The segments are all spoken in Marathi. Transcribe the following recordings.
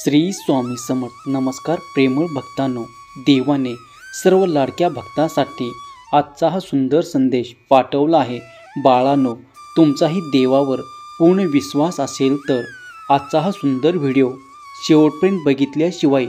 श्री स्वामी समर्थ। नमस्कार प्रेमळ भक्तांनो, देवाने सर्व लाडक्या भक्तांसाठी आजचा हा सुंदर संदेश पाठवला आहे। बाळांनो, तुमचाही देवावर पूर्ण विश्वास असेल तर आजचा हा सुंदर व्हिडिओ शेवटपर्यंत बघितल्याशिवाय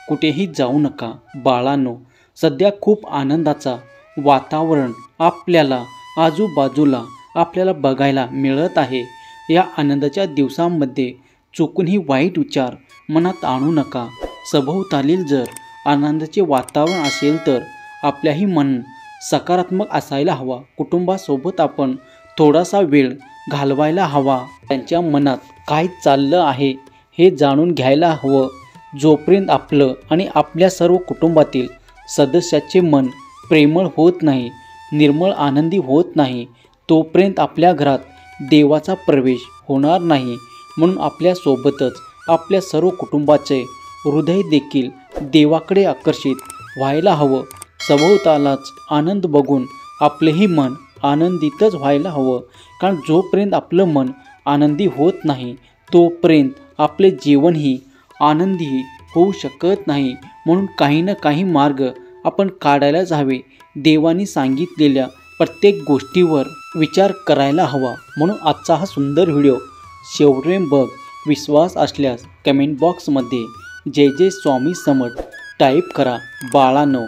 कुठेही जाऊ नका। बाळांनो, सध्या खूप आनंदाचा वातावरण आपल्याला आजूबाजूला बघायला मिळत आहे। या आनंदाच्या दिवसांमध्ये चुकूनही वाईट विचार मनात आणू नका। सभोवतालील जर आनंदाचे वातावरण असेल तर आपल्याही मन सकारात्मक असायला हवा। कुटुंबासोबत आपण थोडासा वेळ घालवायला हवा। त्यांच्या मनात काय चाललं आहे हे जाणून घ्यायला हवं। जोपर्यंत आपलं आणि आपल्या सर्व कुटुंबातील सदस्याचे मन प्रेमळ होत नाही, निर्मळ आनंदी होत नाही, तोपर्यंत आपल्या घरात देवाचा प्रवेश होणार नाही। म्हणून आपल्यासोबतच आपल्या सर्व कुटुंबाचे हृदय देखील देवाकडे आकर्षित व्हायला हवं। सभोवतालाच आनंद बघून आपलेही मन आनंदितच व्हायला हवं। कारण जोपर्यंत आपलं मन आनंदी होत नाही तोपर्यंत आपले जीवनही आनंदी होऊ शकत नाही। म्हणून काही ना काही मार्ग आपण काढायलाच हवे। देवाने सांगितलेल्या प्रत्येक गोष्टीवर विचार करायला हवा। म्हणून आजचा हा सुंदर व्हिडिओ शेवटपर्यंत बघ। विश्वास असल्यास कमेंट बॉक्समध्ये जय जय स्वामी समर्थ टाईप करा। बाळांनो,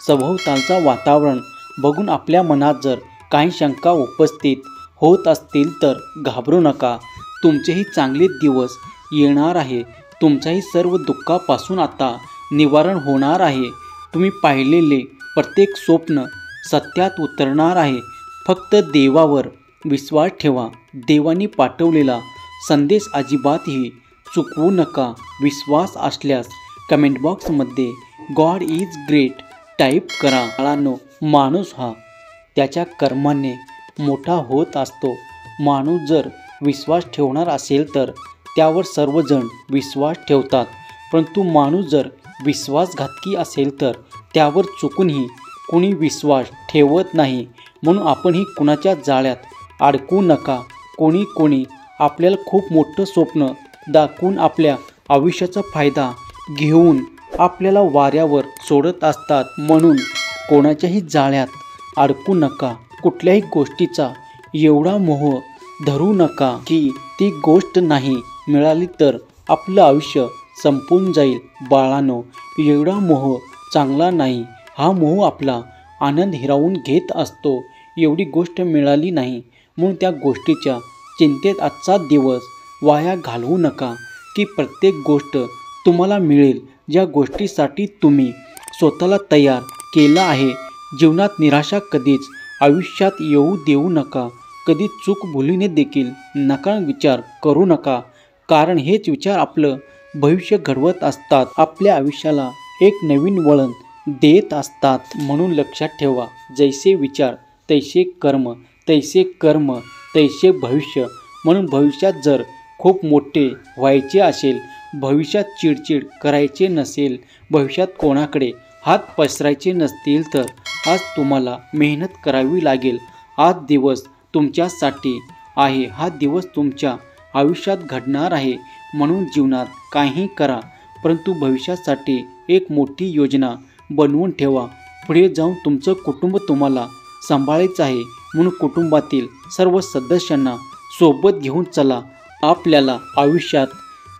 सभोवतालचा वातावरण बघून आपल्या मनात जर काही शंका उपस्थित होत असतील तर घाबरू नका। तुमचेही चांगले दिवस येणार आहे। तुमच्याही सर्व दुःखापासून आता निवारण होणार आहे। तुम्ही पाहिलेले प्रत्येक स्वप्न सत्यात उतरणार आहे। फक्त देवावर विश्वास ठेवा। देवाने पाठवलेला संदेश अजिबातही चुकवू नका। विश्वास असल्यास कमेंट बॉक्समध्ये गॉड इज ग्रेट टाईप करा। बाळांनो, माणूस हा त्याच्या कर्माने मोठा होत असतो। माणूस जर विश्वास ठेवणार असेल तर त्यावर सर्वजण विश्वास ठेवतात, परंतु माणूस जर विश्वासघातकी असेल तर त्यावर चुकूनही कुणी विश्वास ठेवत नाही। म्हणून आपणही कुणाच्या जाळ्यात अडकू नका। कोणी आपल्याला खूप मोठं स्वप्न दाखवून आपल्या आयुष्याचा फायदा घेऊन आपल्याला वाऱ्यावर सोडत असतात। म्हणून कोणाच्याही जाळ्यात अडकू नका। कुठल्याही गोष्टीचा एवढा मोह धरू नका की ती गोष्ट नाही मिळाली तर आपलं आयुष्य संपून जाईल। बाळांनो, एवढा मोह चांगला नाही। हा मोह आपला आनंद हिरावून घेत असतो। एवढी गोष्ट मिळाली नाही म्हणून त्या गोष्टीच्या चिंतेत आजचा दिवस वाया घालवू नका की प्रत्येक गोष्ट तुम्हाला मिळेल ज्या गोष्टीसाठी तुम्ही स्वतःला तयार केलं आहे। जीवनात निराशा कधीच आयुष्यात येऊ देऊ नका। कधी चूक भुलीने देखील नकारात्मक विचार करू नका, कारण हेच विचार आपलं भविष्य घडवत असतात, आपल्या आयुष्याला एक नवीन वळण देत असतात। म्हणून लक्षात ठेवा, जैसे विचार तैसे कर्म, तैसे कर्म तैसे भविष्य। म्हणून भविष्यात जर खूप मोठे व्हायचे असेल, भविष्यात चिडचिड करायचे नसेल, भविष्यात कोणाकडे हात पसरायचे नसतील तर आज तुम्हाला मेहनत करावी लागेल। आज दिवस तुमच्यासाठी आहे। हा दिवस तुमच्या आयुष्यात घडणार आहे। म्हणून जीवनात काही करा, परंतु भविष्यासाठी एक मोठी योजना बनवून ठेवा। पुढे जाऊन तुमचं कुटुंब तुम्हाला सांभाळायचं आहे, म्हणून कुटुंबातील सर्व सदस्यांना सोबत घेऊन चला। आपल्याला आयुष्यात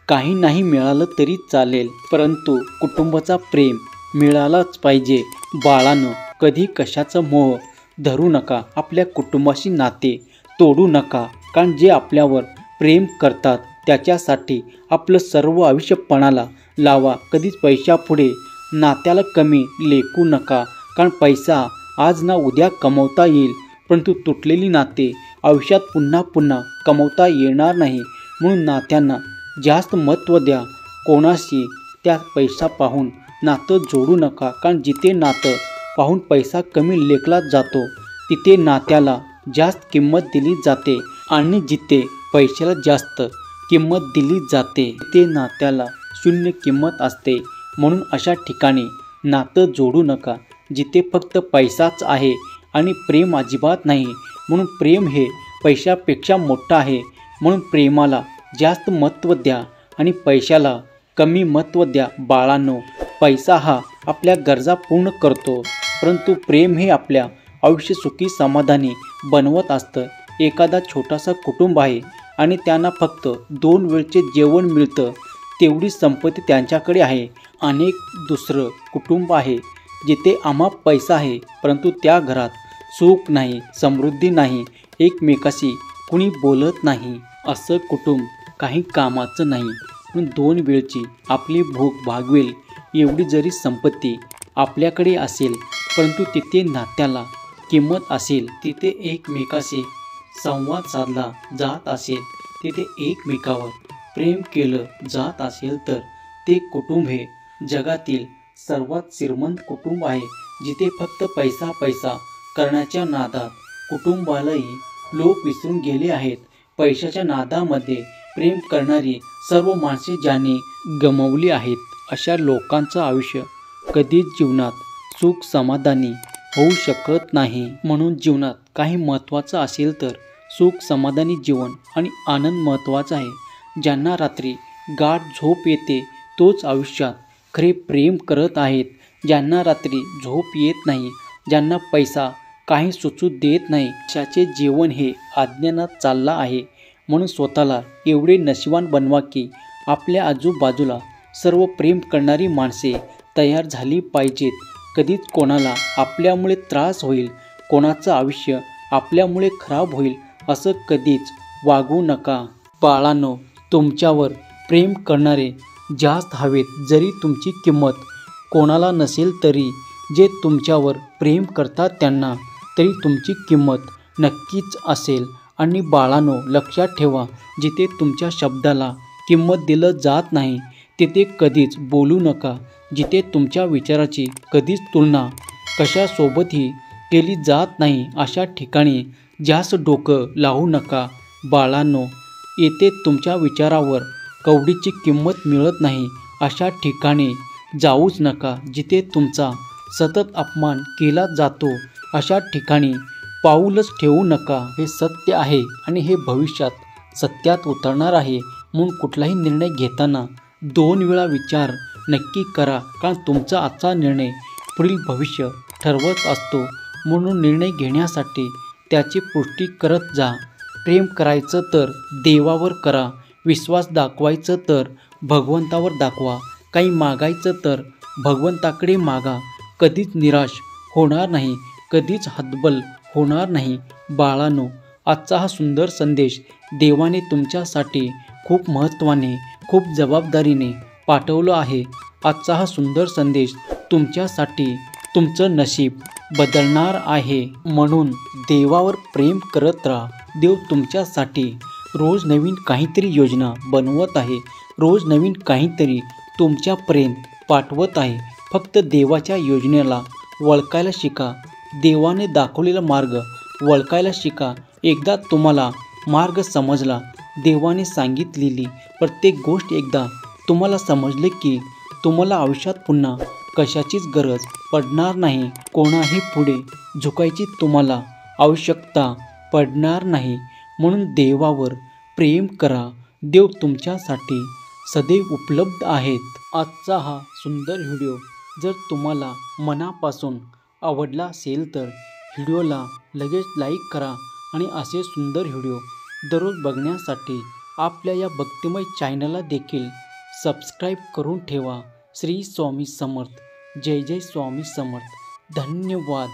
काही नाही मिळालं तरी चालेल, परंतु कुटुंबाचा प्रेम मिळालाच पाहिजे। बाळांनो, कधी कशाचा मोह धरू नका। आपल्या कुटुंबाशी नाते तोडू नका, कारण जे आपल्यावर प्रेम करतात त्याच्यासाठी आपलं सर्व आयुष्य पणाला लावा। कधीच पैशापुढे नात्याला कमी लेखू नका, कारण पैसा आज ना उद्या कमवता येईल, परंतु तुटलेली नाते आयुष्यात पुन्हा पुन्हा कमवता येणार नाही। म्हणून नात्यांना जास्त महत्त्व द्या। कोणाशी त्या पैसा पाहून नातं जोडू नका, कारण जिथे नातं पाहून पैसा कमी लेखला जातो तिथे नात्याला जास्त किंमत दिली जाते, आणि जिथे पैशाला जास्त किंमत दिली जाते तिथे नात्याला शून्य किंमत असते। म्हणून अशा ठिकाणी नातं जोडू नका जिथे फक्त पैसाच आहे आणि प्रेम अजिबात नाही। म्हणून प्रेम हे पैशापेक्षा मोठं आहे। म्हणून प्रेमाला जास्त महत्त्व द्या आणि पैशाला कमी महत्त्व द्या बाळांनो. पैसा हा आपल्या गरजा पूर्ण करतो, परंतु प्रेम हे आपल्या आयुष्य सुखी समाधानी बनवत असतं. एखादा छोटासा कुटुंब आहे आणि त्यांना फक्त 2 वेळचे जेवण मिळतं, तेवढी संपत्ती त्यांच्याकडे आहे. अनेक दुसरं कुटुंब आहे जिथे अमाप पैसा आहे, परंतु त्या घरात सुख नाही, समृद्धी नाही, एकमेकाशी कुणी बोलत नाही. असं कुटुंब काही कामाचं नाही, पण 2 वेळची आपली भूक भागवेल एवढी जरी संपत्ती आपल्याकडे असेल, परंतु तिथे नात्याला किंमत असेल, तिथे एकमेकाशी संवाद साधला जात असेल, तिथे एकमेकावर प्रेम केलं जात असेल, तर ते कुटुंब हे जगातील सर्वात श्रीमंत कुटुंब आहे. जिथे फक्त पैसा पैसा करण्याच्या नादात कुटुंबालाही लोक विसरून गेले आहेत. पैशाच्या नादामध्ये प्रेम करणारी सर्व माणसे ज्यांनी गमावली आहेत, अशा लोकांचं आयुष्य कधीच जीवनात सुख समाधानी होऊ शकत नाही. म्हणून जीवनात काही महत्त्वाचं असेल तर सुख समाधानी जीवन आणि आनंद महत्त्वाचा आहे. ज्यांना रात्री गाढ झोप येते तोच आयुष्यात खरे प्रेम करत आहेत. ज्यांना रात्री झोप येत नाही, ज्यांना पैसा काही सुचू देत नाही, अशाचे जीवन हे अज्ञानात चाललं आहे. म्हणून स्वतःला एवढे नशिबान बनवा की आपल्या आजूबाजूला सर्व प्रेम करणारी माणसे तयार झाली पाहिजेत. कधीच कोणाला आपल्यामुळे त्रास होईल, कोणाचं आयुष्य आपल्यामुळे खराब होईल असं कधीच वागू नका. बाळांनो, तुमच्यावर प्रेम करणारे जास्त हवेत. जरी तुमची किंमत कोणाला नसेल तरी जे तुमच्यावर प्रेम करतात त्यांना तरी तुमची किंमत नक्कीच असेल. आणि बाळांनो, लक्षात ठेवा, जिथे तुमच्या शब्दाला किंमत दिलं जात नाही तिथे कधीच बोलू नका. जिथे तुमच्या विचाराची कधीच तुलना कशासोबतही केली जात नाही, अशा ठिकाणी जास्त डोकं लावू नका. बाळांनो, येथे तुमच्या विचारावर कवडीची किंमत मिळत नाही, अशा ठिकाणी जाऊच नका. जिथे तुमचा सतत अपमान केला जातो अशा ठिकाणी पाऊलच ठेवू नका. हे सत्य आहे आणि हे भविष्यात सत्यात उतरणार आहे. म्हणून कुठलाही निर्णय घेताना 2 वेळा विचार नक्की करा, कारण तुमचा आजचा निर्णय पुढील भविष्य ठरवत असतो. म्हणून निर्णय घेण्यासाठी त्याची पुष्टी करत जा. प्रेम करायचं तर देवावर करा, विश्वास दाखवायचं तर भगवंतावर दाखवा, काही मागायचं तर भगवंताकडे मागा. कधीच निराश होणार नाही, कधीच हतबल होणार नाही. बाळांनो, आजचा हा सुंदर संदेश देवाने तुमच्यासाठी खूप महत्त्वाने, खूप जबाबदारीने पाठवलं आहे. आजचा हा सुंदर संदेश तुमच्यासाठी तुमचं नशीब बदलणार आहे. म्हणून देवावर प्रेम करत राहा. देव तुमच्यासाठी रोज नवीन काहीतरी योजना बनवत आहे, रोज नवीन काहीतरी तुमच्यापर्यंत पाठवत आहे. फक्त देवाच्या योजनेला वळखायला शिका. देवाने दाखवलेला मार्ग वळखायला शिका. एकदा तुम्हाला मार्ग समजला, देवाने सांगितलेली प्रत्येक गोष्ट एकदा तुम्हाला समजले की तुम्हाला आयुष्यात पुन्हा कशाचीच गरज पडणार नाही. कोणाही पुढे झुकायची तुम्हाला आवश्यकता पडणार नाही. म्हणून देवावर प्रेम करा. देव तुमच्यासाठी सदैव उपलब्ध आहेत. आजचा हा सुंदर व्हिडिओ जर तुम्हाला मनापासून आवडला असेल तर व्हिडिओला लगेच लाईक करा आणि असे सुंदर व्हिडिओ दररोज बघण्यासाठी आपल्या या भक्तिमय चॅनलला देखील सबस्क्राईब करून ठेवा. श्री स्वामी समर्थ. जय जय स्वामी समर्थ. धन्यवाद.